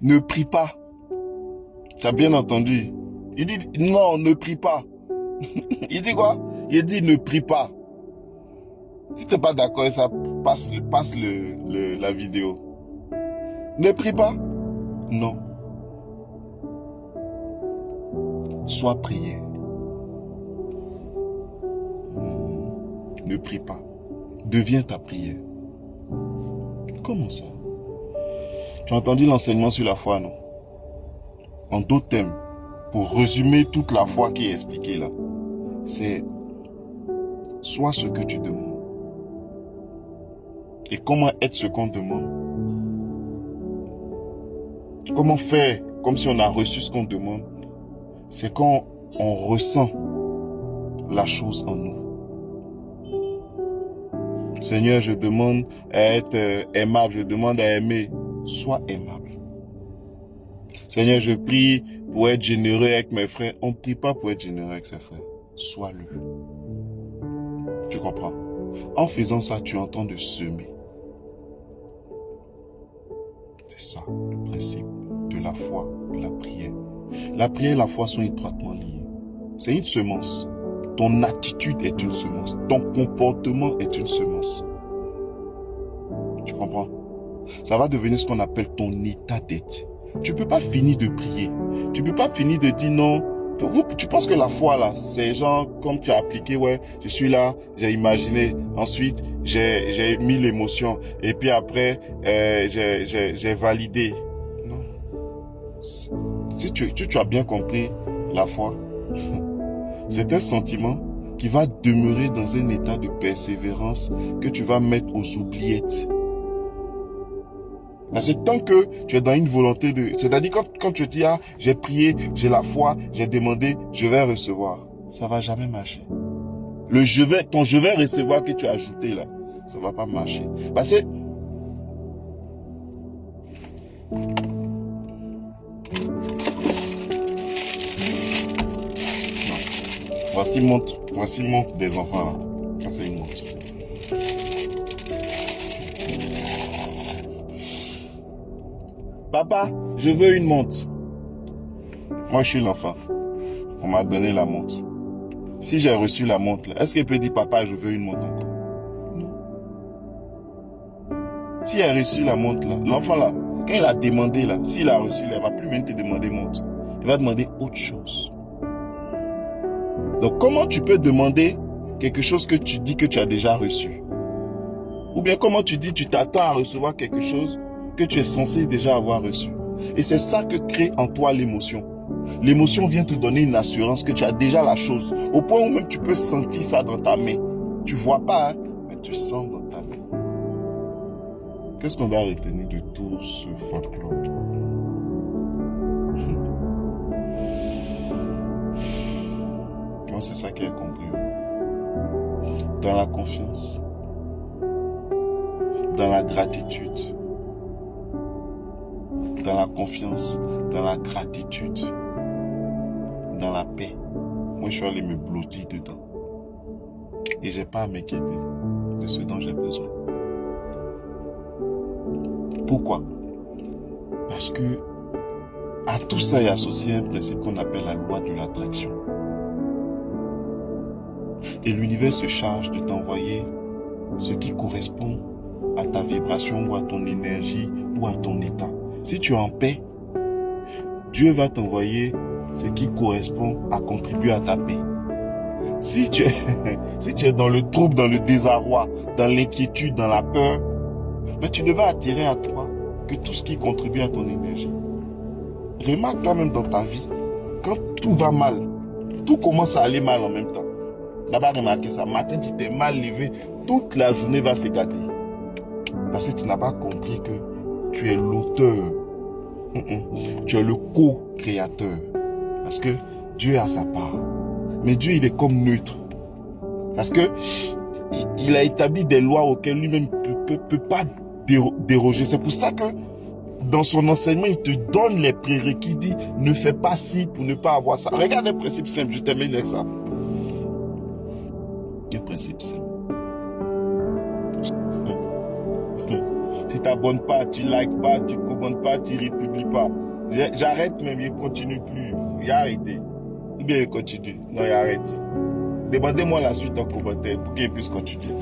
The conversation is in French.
Ne prie pas. Tu as bien entendu? Il dit non, ne prie pas. Il dit quoi? Il dit ne prie pas. Si tu n'es pas d'accord avec ça, passe la vidéo. Ne prie pas? Non. Sois prié. Ne prie pas. Deviens ta prière. Comment ça? Tu as entendu l'enseignement sur la foi, non? En d'autres termes, pour résumer toute la foi qui est expliquée là, c'est sois ce que tu demandes. Et comment être ce qu'on demande? Comment faire comme si on a reçu ce qu'on demande? C'est quand on ressent la chose en nous. Seigneur, je demande à être aimable, je demande à aimer. Sois aimable. Seigneur, je prie pour être généreux avec mes frères. On ne prie pas pour être généreux avec ses frères. Sois-le. Tu comprends? En faisant ça, tu entends de semer. C'est ça, le principe de la foi, de la prière. La prière et la foi sont étroitement liées. C'est une semence. Ton attitude est une semence. Ton comportement est une semence. Tu comprends? Ça va devenir ce qu'on appelle ton état d'être. Tu ne peux pas finir de prier. Tu ne peux pas finir de dire non. Tu penses que la foi là, c'est genre comme tu as appliqué, ouais, je suis là, j'ai imaginé, ensuite j'ai mis l'émotion et puis après j'ai validé. Non. Si tu as bien compris la foi, c'est un sentiment qui va demeurer dans un état de persévérance que tu vas mettre aux oubliettes. C'est tant que tu es dans une volonté de... C'est-à-dire quand tu dis, ah, j'ai prié, j'ai la foi, j'ai demandé, je vais recevoir. Ça va jamais marcher. Ton je vais recevoir que tu as ajouté là, ça va pas marcher. Parce que... Voici le montre des enfants là. Ça c'est une montre. Papa, je veux une montre. Moi, je suis l'enfant. On m'a donné la montre. Si j'ai reçu la montre, est-ce qu'il peut dire, papa, je veux une montre encore? Non. S'il a reçu la montre, l'enfant là, quand il a demandé là, s'il a reçu, il ne va plus venir te demander montre. Il va demander autre chose. Donc, comment tu peux demander quelque chose que tu dis que tu as déjà reçu? Ou bien comment tu dis tu t'attends à recevoir quelque chose que tu es censé déjà avoir reçu. Et c'est ça que crée en toi l'émotion. L'émotion vient te donner une assurance que tu as déjà la chose. Au point où même tu peux sentir ça dans ta main. Tu vois pas, hein, mais tu sens dans ta main. Qu'est-ce qu'on va retenir de tout ce folklore? Moi, c'est ça qui est compris. Dans la confiance, dans la gratitude, dans la confiance, dans la gratitude, dans la paix. Moi, je suis allé me blottir dedans. Et je n'ai pas à m'inquiéter de ce dont j'ai besoin. Pourquoi? Parce que à tout ça est associé un principe qu'on appelle la loi de l'attraction. Et l'univers se charge de t'envoyer ce qui correspond à ta vibration ou à ton énergie ou à ton état. Si tu es en paix, Dieu va t'envoyer ce qui correspond à contribuer à ta paix. Si tu es dans le trouble, dans le désarroi, dans l'inquiétude, dans la peur, mais tu devais attirer à toi que tout ce qui contribue à ton énergie. Remarque toi-même dans ta vie, quand tout va mal, tout commence à aller mal en même temps. D'abord remarquez ça, matin tu t'es mal levé, toute la journée va se gâter. Parce que tu n'as pas compris que tu es l'auteur. Tu es le co-créateur. Parce que Dieu a sa part. Mais Dieu, il est comme neutre. Parce que il a établi des lois auxquelles lui-même ne peut pas déroger. C'est pour ça que dans son enseignement, il te donne les prérequis. Il dit, ne fais pas ci pour ne pas avoir ça. Regarde un principe simple, je termine avec ça. Un principe simple. Si tu n'abonnes pas, tu likes pas, tu commentes réponds pas, tu ne republies pas. J'arrête même, il ne continue plus. Il a arrêté. Ou bien il continue. Non, il arrête. Demandez-moi la suite en commentaire pour qu'il puisse continuer.